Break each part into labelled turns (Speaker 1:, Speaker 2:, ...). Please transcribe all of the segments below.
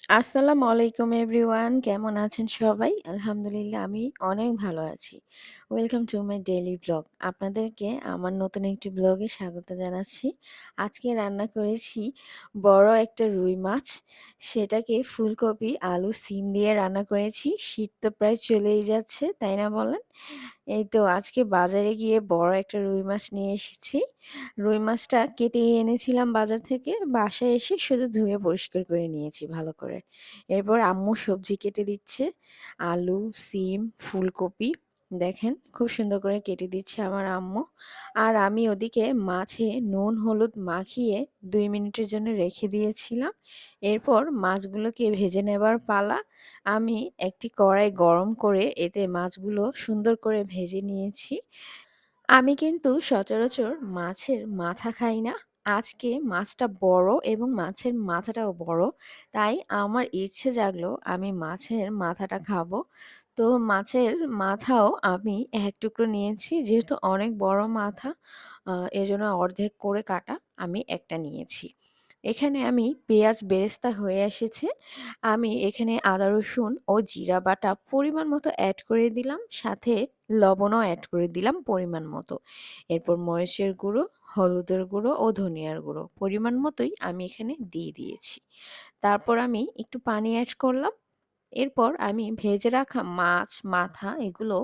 Speaker 1: আসসালামু আলাইকুম এভরিওয়ান, কেমন আছেন সবাই? আলহামদুলিল্লাহ আমি অনেক ভালো আছি। Welcome to my daily blog. আপনাদেরকে আমার নতুন একটি ব্লগে স্বাগত জানাচ্ছি। আজকে রান্না করেছি বড় একটা রুই মাছ। সেটাকে ফুলকপি, আলু, সিম দিয়ে রান্না করেছি। শীত তো প্রায় চলেই যাচ্ছে, তাই না বলেন? এই তো আজকে বাজারে গিয়ে বড় একটা রুই মাছ নিয়ে এসেছি। রুই মাছটা কেটে এনেছিলাম বাজার থেকে। বাসায় এসে শুধু ধুয়ে পরিষ্কার করে নিয়েছি ভালো করে। এরপর আম্মু সবজি কেটে দিচ্ছে। আলু, সিম, ফুলকপি দেখেন খুব সুন্দর করে কেটে দিচ্ছে আমার আম্মু। আর আমি ওদিকে মাছে নুন হলুদ মাখিয়ে ২ মিনিটের জন্য রেখে দিয়েছিলাম। এরপর মাছগুলোকে ভেজে নেবার পালা। আমি একটি কড়াই গরম করে এতে মাছগুলো সুন্দর করে ভেজে নিয়েছি। আমি কিন্তু সচরাচর মাছের মাথা খাই না। আজকে মাছটা বড় এবং মাছের মাথাটাও বড়। তাই আমার ইচ্ছে জাগলো আমি মাছের মাথাটা খাবো। তো মাছের মাথাও আমি ১ টুকরো নিয়েছি। যেহেতু অনেক বড় মাথা, এজন্য অর্ধেক করে কাটা আমি একটা নিয়েছি। এখানে আমি পেঁয়াজ বেরেস্তা হয়ে এসেছে। আমি এখানে আদা রসুন ও জিরা বাটা পরিমাণ মতো এড করে দিলাম। সাথে লবণও এড করে দিলাম পরিমাণ মতো। এরপর মরিচের গুঁড়ো, হলুদের গুঁড়ো ও ধনিয়ার গুঁড়ো পরিমাণ মতোই আমি এখানে দিয়ে দিয়েছি। তারপর আমি একটু পানি এড করলাম। এরপর আমি ভেজে রাখা মাছ, মাথা এগুলো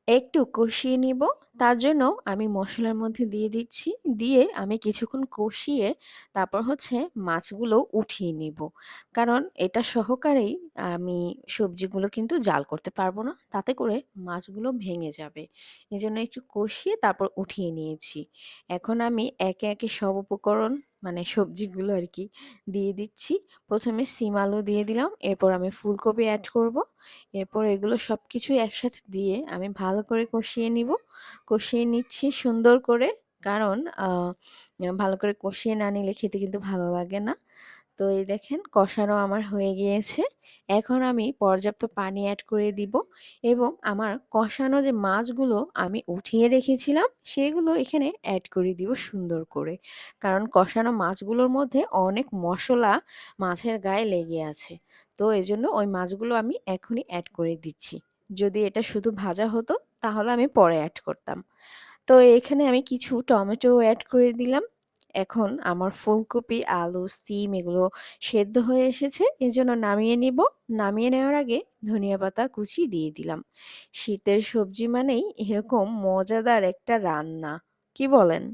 Speaker 1: একটু কষিয়ে নিব। তার জন্য আমি মসলার মধ্যে দিয়ে দিচ্ছি। দিয়ে আমি কিছুক্ষণ কষিয়ে তারপর হচ্ছে মাছগুলো উঠিয়ে নিব। কারণ এটা সহকারেই আমি সবজিগুলো কিন্তু জাল করতে পারবো না। তাতে করে মাছগুলো ভেঙে যাবে। এজন্য একটু কষিয়ে তারপর উঠিয়ে নিয়েছি। এখন আমি একে, একে সব উপকরণ মানে সবজিগুলো আরকি দিয়ে দিচ্ছি। ১ম এ সিম আলু দিয়ে দিলাম। এরপর আমি ফুলকপি এড করব। এরপর এগুলো সবকিছুই একসাথে দিয়ে আমি ভালো করে কষিয়ে নিব। কষিয়ে নিচ্ছি সুন্দর করে। কারণ ভালো করে কষিয়ে না নিলে খেতে কিন্তু ভালো লাগে না। তো এই দেখেন কষানো আমার হয়ে গিয়েছে। এখন আমি পর্যাপ্ত পানি এড করে দিব এবং আমার কষানো যে মাছগুলো আমি উঠিয়ে রেখেছিলাম সেগুলো এখানে এড করে দিব সুন্দর করে। কারণ কষানো মাছগুলোর মধ্যে অনেক মসলা মাছের গায়ে লেগে আছে। তো এজন্য ওই মাছগুলো আমি এখনই এড করে দিচ্ছি। যদি এটা শুধু ভাজা হতো তাহলে আমি পরে এড করতাম। তো এখানে আমি কিছু টমেটো এড করে দিলাম। এখন আমার ফুলকপি, আলু, সিম এগুলো সেদ্ধ হয়ে এসেছে। এজন্য নামিয়ে নিব। নামিয়ে নেওয়ার আগে ধনিয়া পাতা কুচি দিয়ে দিলাম। শীতের সবজি মানেই এরকম মজাদার একটা রান্না। কি বলেন?